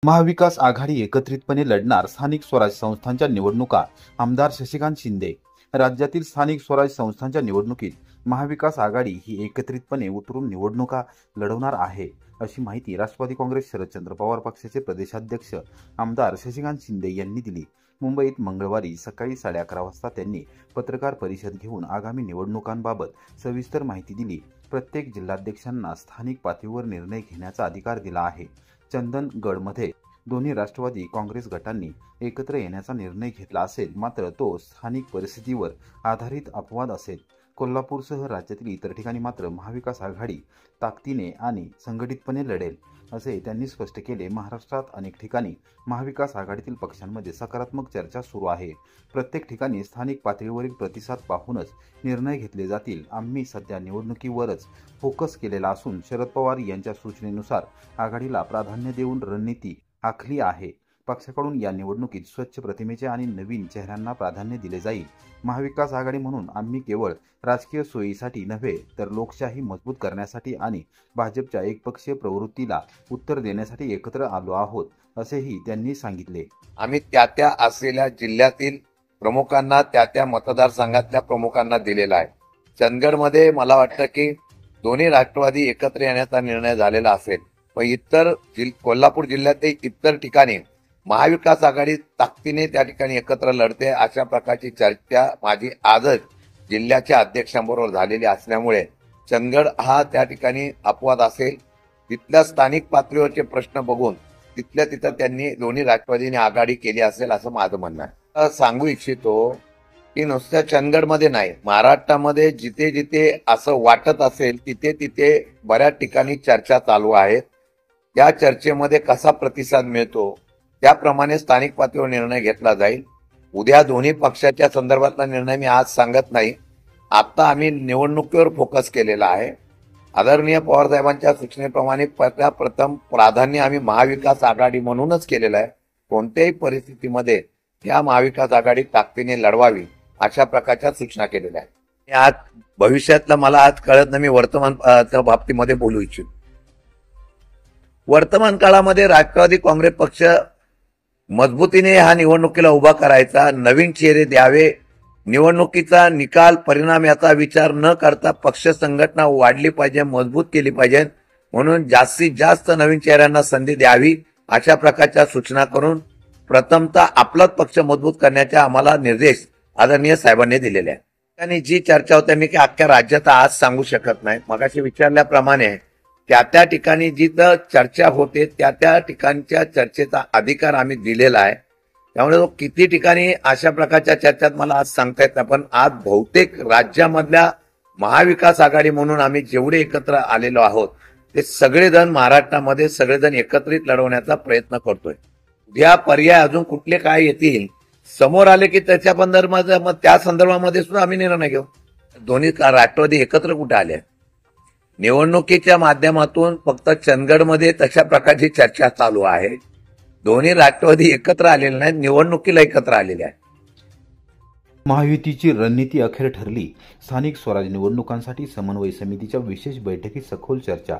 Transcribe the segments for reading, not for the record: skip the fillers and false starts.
महाविकास आघाडी एकत्रितपणे लढणार स्थानिक स्वराज्य संस्थांच्या निवडणुका। आमदार शशिकांत शिंदे। राज्यातील स्थानिक स्वराज्य संस्थांच्या निवडणुकीत महाविकास आघाडी ही एकत्रितपणे उतरून निवडणुका लढवणार आहे, अशी माहिती राष्ट्रवादी काँग्रेस शरदचंद्र पवार पक्षाचे प्रदेशाध्यक्ष आमदार शशिकांत शिंदे यांनी दिली। मुंबईत मंगळवारी सकाळी 11:30 वाजता त्यांनी पत्रकार परिषद घेऊन आगामी निवडणुकांबाबत सविस्तर माहिती दिली। प्रत्येक जिल्हाध्यक्षांना स्थानिक पातळीवर निर्णय घेण्याचा अधिकार दिला आहे। चंदनगडमध्ये दोन्ही राष्ट्रवादी काँग्रेस गटांनी एकत्र येण्याचा निर्णय घेतला असेल, मात्र तो स्थानिक परिस्थितीवर आधारित अपवाद असेल। कोल्हापूरसह राज्यातील इतर ठिकाणी मात्र महाविकास आघाडी ताकदीने आणि संघटितपणे लढेल, असे त्यांनी स्पष्ट केले। महाराष्ट्रात अनेक ठिकाणी महाविकास आघाडीतील पक्षांमध्ये सकारात्मक चर्चा सुरू आहे। प्रत्येक ठिकाणी स्थानिक पातळीवरील प्रतिसाद पाहूनच निर्णय घेतले जातील। आम्ही सध्या निवडणुकीवरच फोकस केलेला असून शरद पवार यांच्या सूचनेनुसार आघाडीला प्राधान्य देऊन रणनीती आखली आहे। पक्षाकडून या निवडणुकीत स्वच्छ प्रतिमेचे आणि नवीन चेहऱ्यांना प्राधान्य दिले जाईल। महाविकास आघाडी म्हणून आम्ही केवळ राजकीय सोयीसाठी नव्हे, तर लोकशाही मजबूत करण्यासाठी आणि भाजपच्या एकपक्षीय प्रवृत्तीला उत्तर देण्यासाठी एकत्र आलो आहोत, असेही त्यांनी सांगितले। आम्ही त्या असलेल्या जिल्ह्यातील प्रमुखांना त्या मतदारसंघातल्या प्रमुखांना दिलेला आहे। चंदगडमध्ये मला वाटतं की दोन्ही राष्ट्रवादी एकत्र येण्याचा निर्णय झालेला असेल, पण इतर कोल्हापूर जिल्ह्यातील इतर ठिकाणी महाविकास आघाडी ताकदीने त्या ठिकाणी एकत्र लढते, अशा प्रकारची चर्चा माझी आजच जिल्ह्याच्या अध्यक्षांबरोबर झालेली असल्यामुळे चंदगड हा त्या ठिकाणी अपवाद असेल। तिथल्या स्थानिक पातळीवरचे प्रश्न बघून तिथल्या तिथं त्यांनी दोन्ही राष्ट्रवादीने आघाडी केली असेल, असं माझं म्हणणं आहे। सांगू इच्छितो की नुसत्या चंदगडमध्ये नाही, महाराष्ट्रामध्ये जिथे जिथे असं वाटत असेल तिथे तिथे बऱ्याच ठिकाणी चर्चा चालू आहेत। या चर्चेमध्ये कसा प्रतिसाद मिळतो त्याप्रमाणे स्थानिक पातळीवर निर्णय घेतला जाईल। उद्या दोन्ही पक्षाच्या संदर्भातला निर्णय मी आज सांगत नाही। आता आम्ही निवडणुकीवर फोकस केलेला आहे। आदरणीय पवार साहेबांच्या सूचनेप्रमाणे प्रथम प्राधान्य आम्ही महाविकास आघाडी म्हणूनच केलेलं आहे। कोणत्याही परिस्थितीमध्ये या महाविकास आघाडी ताकदीने लढवावी, अशा प्रकारच्या सूचना केलेल्या आहेत। आज भविष्यातलं मला आज कळत नाही, मी वर्तमानच्या बाबतीमध्ये बोलू इच्छितो। वर्तमान काळामध्ये राष्ट्रवादी काँग्रेस पक्ष मजबूतीने हा निवडणुकीला उभा करायचा, नवीन चेहरे द्यावे, निवडणुकीचा निकाल परिणाम याचा विचार न करता पक्ष संघटना वाढली पाहिजे, मजबूत केली पाहिजे, म्हणून जास्तीत जास्त नवीन चेहऱ्यांना संधी द्यावी, अशा प्रकारच्या सूचना करून प्रथमतः आपलाच पक्ष मजबूत करण्याचे आम्हाला निर्देश आदरणीय साहेबांनी दिलेले आहेत। आणि जी चर्चा होते मी की अख्ख्या राज्यात आज सांगू शकत नाही। मगाशी विचारल्याप्रमाणे त्या ठिकाणी जिथं चर्चा होते त्या ठिकाणच्या चर्चेचा अधिकार आम्ही दिलेला आहे। त्यामुळे तो किती ठिकाणी अशा प्रकारच्या चर्चेत मला आज सांगता येत नाही, पण आज बहुतेक राज्यामधल्या महाविकास आघाडी म्हणून आम्ही जेवढे एकत्र आलेलो आहोत ते सगळेजण महाराष्ट्रामध्ये सगळेजण एकत्रित लढवण्याचा प्रयत्न करतोय। उद्या पर्याय अजून कुठले काय येतील समोर आले की त्याच्या मग त्या संदर्भामध्ये सुद्धा आम्ही निर्णय घेऊ। दोन्ही राष्ट्रवादी एकत्र कुठे आले? निवडणुकीच्या माध्यमातून फक्त चंदगडमध्ये तशा प्रकारची चर्चा चालू आहे। दोन्ही राष्ट्रवादी एकत्र आलेले नाहीत, निवडणुकीला एकत्र आलेले आहेत। महायुतीची रणनीती अखेर ठरली। स्थानिक स्वराज्य निवडणुकांसाठी समन्वय समितीच्या विशेष बैठकीत सखोल चर्चा।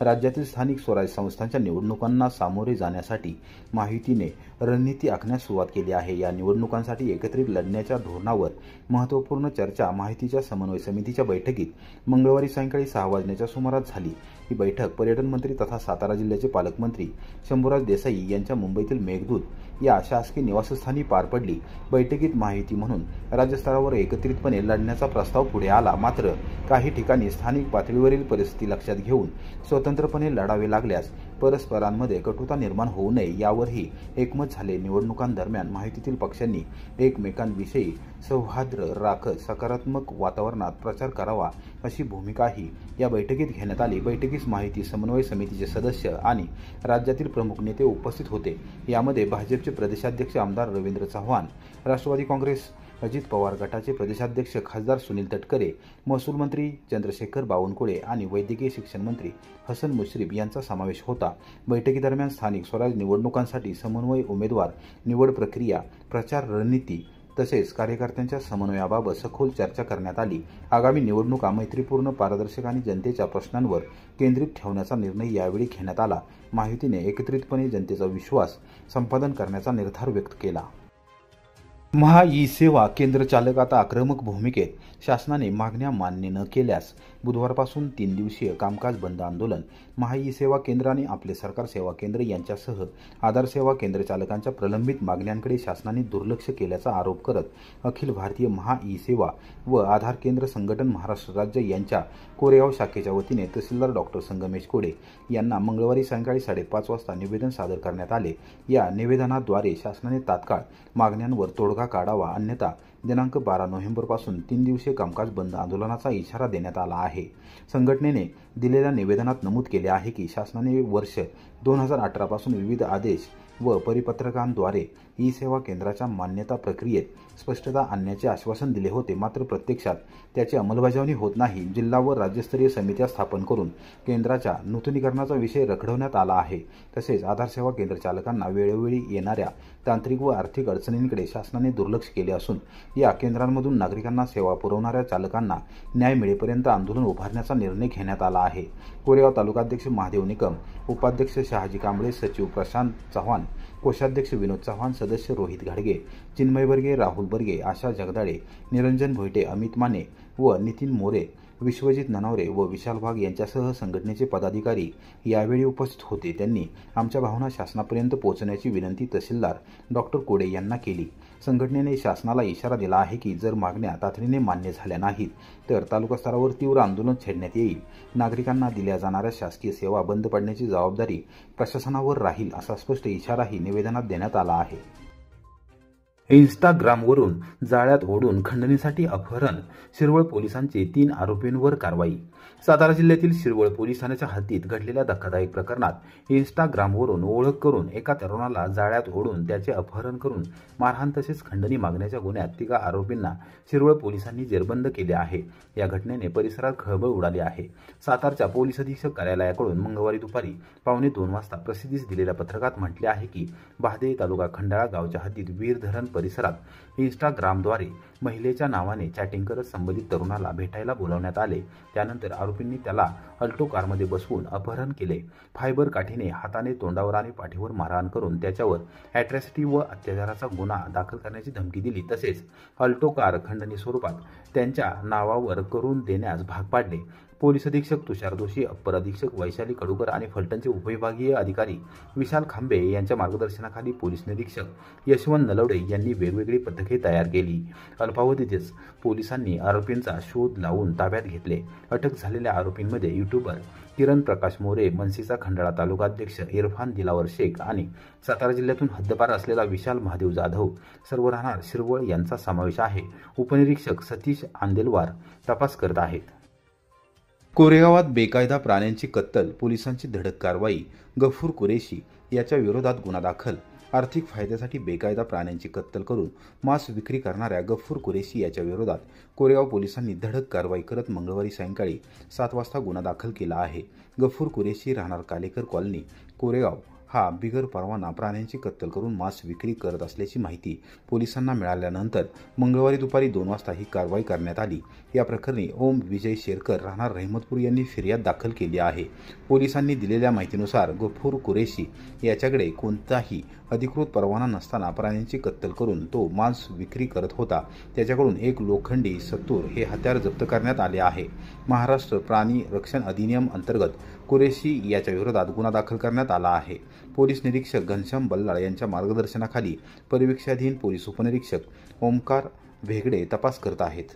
राज्यातील स्थानिक स्वराज्य संस्थांच्या निवडणुकांना सामोरे जाण्यासाठी महायुतीने रणनीती आखण्यास सुरुवात केली आहे। या निवडणुकांसाठी एकत्रित लढण्याच्या धोरणावर महत्त्वपूर्ण चर्चा महायुतीच्या समन्वय समितीच्या बैठकीत मंगळवारी सायंकाळी 6 वाजण्याच्या सुमारास झाली। ही बैठक पर्यटन मंत्री तथा सातारा जिल्ह्याचे पालकमंत्री शंभूराज देसाई यांच्या मुंबईतील मेघदूत या शासकीय निवासस्थानी पार पडली। बैठकीत महायुती म्हणून राज्यस्तरावर एकत्रितपणे लढण्याचा प्रस्ताव पुढे आला, मात्र काही ठिकाणी स्थानिक पातळीवरील परिस्थिती लक्षात घेऊन स्वतंत्रपणे लढावे लागल्यास परस्परांमध्ये कटुता निर्माण होऊ नये यावरही एकमत झाले। निवडणुकांदरम्यान महायुतीतील पक्षांनी एकमेकांविषयी सौहार्द राखत सकारात्मक वातावरणात प्रचार करावा, अशी भूमिकाही या बैठकीत घेण्यात आली। बैठकीस महायुती समन्वय समितीचे सदस्य आणि राज्यातील प्रमुख नेते उपस्थित होते। यामध्ये भाजपचे प्रदेशाध्यक्ष आमदार रवींद्र चव्हाण, राष्ट्रवादी काँग्रेस अजित पवार गटाचे प्रदेशाध्यक्ष खासदार सुनील तटकरे, महसूल मंत्री चंद्रशेखर बावनकुळे आणि वैद्यकीय शिक्षण मंत्री हसन मुश्रीफ यांचा समावेश होता। बैठकीदरम्यान स्थानिक स्वराज्य निवडणुकांसाठी समन्वय, उमेदवार निवड प्रक्रिया, प्रचार रणनीती, तसेच कार्यकर्त्यांच्या समन्वयाबाबत सखोल चर्चा करण्यात आली। आगामी निवडणुका मैत्रीपूर्ण, पारदर्शक आणि जनतेच्या प्रश्नांवर केंद्रित ठेवण्याचा निर्णय यावेळी घेण्यात आला। महायुतीने एकत्रितपणे जनतेचा विश्वास संपादन करण्याचा निर्धार व्यक्त केला। महा-ई-सेवा केंद्र चालक आता आक्रमक भूमिकेत। शासनाने मागण्या मान्य न केल्यास बुधवारपासून 3 दिवसीय कामकाज बंद आंदोलन। महा-ई-सेवा केंद्र आणि आपले सरकार सेवा केंद्र यांच्यासह आधार सेवा केंद्र चालकांच्या प्रलंबित मागण्यांकडे शासनाने दुर्लक्ष केल्याचा आरोप करत अखिल भारतीय महा-ई-सेवा व आधार केंद्र संघटन महाराष्ट्र राज्य यांच्या कोरेगाव शाखेच्या वतीने तहसीलदार डॉ. संगमेश कोडे यांना मंगळवारी सायंकाळी 5:30 वाजता निवेदन सादर करण्यात आले। या निवेदनाद्वारे शासनाने तात्काळ मागण्यांवर तोडगा काढावा, अन्यथा दिनांक 12 नोव्हेंबरपासून 3 दिवसीय कामकाज बंद आंदोलनाचा इशारा देण्यात आला आहे। संघटनेने दिलेल्या निवेदनात नमूद केले आहे की शासनाने वर्ष 2018 पासून विविध आदेश व परिपत्रकांद्वारे ई-सेवा केंद्राच्या मान्यता प्रक्रियेत स्पष्टता आणण्याचे आश्वासन दिले होते, मात्र प्रत्यक्षात त्याची अंमलबजावणी होत नाही। जिल्हा व राज्यस्तरीय समित्या स्थापन करून केंद्राच्या नूतनीकरणाचा विषय रखडवण्यात आला आहे। तसेच आधार सेवा केंद्र चालकांना वेळोवेळी येणाऱ्या तांत्रिक व आर्थिक अडचणींकडे शासनाने दुर्लक्ष केले असून या केंद्रांमधून नागरिकांना सेवा पुरवणाऱ्या चालकांना न्याय मिळेपर्यंत आंदोलन उभारण्याचा निर्णय घेण्यात आला आहे। कोरेगाव तालुकाध्यक्ष महादेव निकम, उपाध्यक्ष शहाजी कांबळे, सचिव प्रशांत चव्हाण, कोषाध्यक्ष विनोद चव्हाण, सदस्य रोहित घाडगे, चिन्मय बर्गे, राहुल बर्गे, आशा जगदाळे, निरंजन भोईटे, अमित माने व नितीन मोरे, विश्वजित ननावरे व विशाल वाघ यांच्यासह संघटनेचे पदाधिकारी यावेळी उपस्थित होते। त्यांनी आमच्या भावना शासनापर्यंत पोहोचण्याची विनंती तहसीलदार डॉ. कोडे यांना केली। संघटनेने शासनाला इशारा दिला आहे की जर मागण्या तातडीने मान्य झाल्या नाहीत तर तालुका स्तरावर तीव्र आंदोलन छेडण्यात येईल। नागरिकांना दिल्या जाणाऱ्या शासकीय सेवा बंद पडण्याची जबाबदारी प्रशासनावर राहील, असा स्पष्ट इशाराही निवेदनात देण्यात आला आहे। इंस्टाग्रामवरून जाळ्यात ओढून खंडणीसाठी अपहरण, शिरवळ पोलिसांची 3 आरोपींवर कारवाई। सातारा जिल्ह्यातील शिरवळ पोलीस ठाण्याच्या हद्दीत घडलेल्या धक्कादायक प्रकरणात इंस्टाग्रामवरून ओळख करून एका तरुणाला जाळ्यात ओढून त्याचे अपहरण करून मारहाण तसेच खंडणी मागण्याच्या गुन्ह्यात 3 आरोपींना शिरवळ पोलिसांनी जेरबंद केले आहे। या घटनेने परिसरात खळबळ उडाली आहे। सातारच्या पोलीस अधीक्षक कार्यालयाकडून मंगळवारी दुपारी 1:15 वाजता प्रसिद्धीस दिलेल्या पत्रकात म्हटले आहे की बहादे तालुका खंडाळा गावच्या हद्दीत वीर धरण परिसरात इंस्टाग्रामद्वारे महिलेच्या नावाने चॅटिंग करत संबंधित तरुणाला भेटायला बोलावण्यात आले। त्यानंतर आरोपींनी त्याला अल्टो कारमध्ये बसवून अपहरण केले। फायबर काठीने हाताने, तोंडावर आणि पाठीवर मारहाण करून त्याच्यावर अॅट्रॉसिटी व अत्याचाराचा गुन्हा दाखल करण्याची धमकी दिली। तसेच अल्टो कार खंडणी स्वरूपात त्यांच्या नावावर करून देण्यास भाग पाडले। पोलीस अधीक्षक तुषार दोशी, अप्पर अधीक्षक वैशाली कडूकर आणि फलटणचे उपविभागीय अधिकारी विशाल खांबे यांच्या मार्गदर्शनाखाली पोलीस निरीक्षक यशवंत नलवडे यांनी वेगवेगळी पथके तयार केली। अल्पावधीतच पोलिसांनी आरोपींचा शोध लावून ताब्यात घेतले। अटक झालेल्या आरोपींमध्ये यूट्यूबर किरण प्रकाश मोरे, मनसीचा खंडाळा तालुकाध्यक्ष इरफान दिलावर शेख आणि सातारा जिल्ह्यातून हद्दपार असलेला विशाल महादेव जाधव, सर्व राहणार शिरवळ यांचा समावेश आहे। उपनिरीक्षक सतीश आंदेलवार तपास करत आहेत। कोरेगावात बेकायदा प्राण्यांची कत्तल, पोलिसांची धडक कारवाई। गफूर कुरेशी याच्या विरोधात गुन्हा दाखल। आर्थिक फायद्यासाठी बेकायदा प्राण्यांची कत्तल करून मांस विक्री करणाऱ्या गफूर कुरेशी याच्या विरोधात कोरेगाव पोलिसांनी धडक कारवाई करत मंगळवारी सायंकाळी 7 वाजता गुन्हा दाखल केला आहे। गफूर कुरेशी, राहणार कालेकर कॉलनी, कोरेगाव हा बिगर परवाना प्राण्यांची कत्तल करून मांस विक्री करत असल्याची माहिती पोलिसांना मिळाल्यानंतर मंगळवारी दुपारी 2 वाजता ही कारवाई करण्यात आली। या प्रकरणी ओम विजय शेरकर, राहणार रहमतपूर यांनी फिर्याद दाखल केली आहे। पोलिसांनी दिलेल्या माहितीनुसार गफूर कुरेशी याच्याकडे कोणताही अधिकृत परवाना नसताना प्राण्यांची कत्तल करून तो मांस विक्री करत होता। त्याच्याकडून एक लोखंडी सत्तूर हे हत्यार जप्त करण्यात आले आहे। महाराष्ट्र प्राणी रक्षण अधिनियम अंतर्गत कुरेशी याच्या विरोधात गुन्हा दाखल करण्यात आला आहे। पोलीस निरीक्षक घनश्याम बल्लाळ यांच्या मार्गदर्शनाखाली परिवीक्षाधीन पोलीस उपनिरीक्षक ओमकार भेगडे तपास करत आहेत।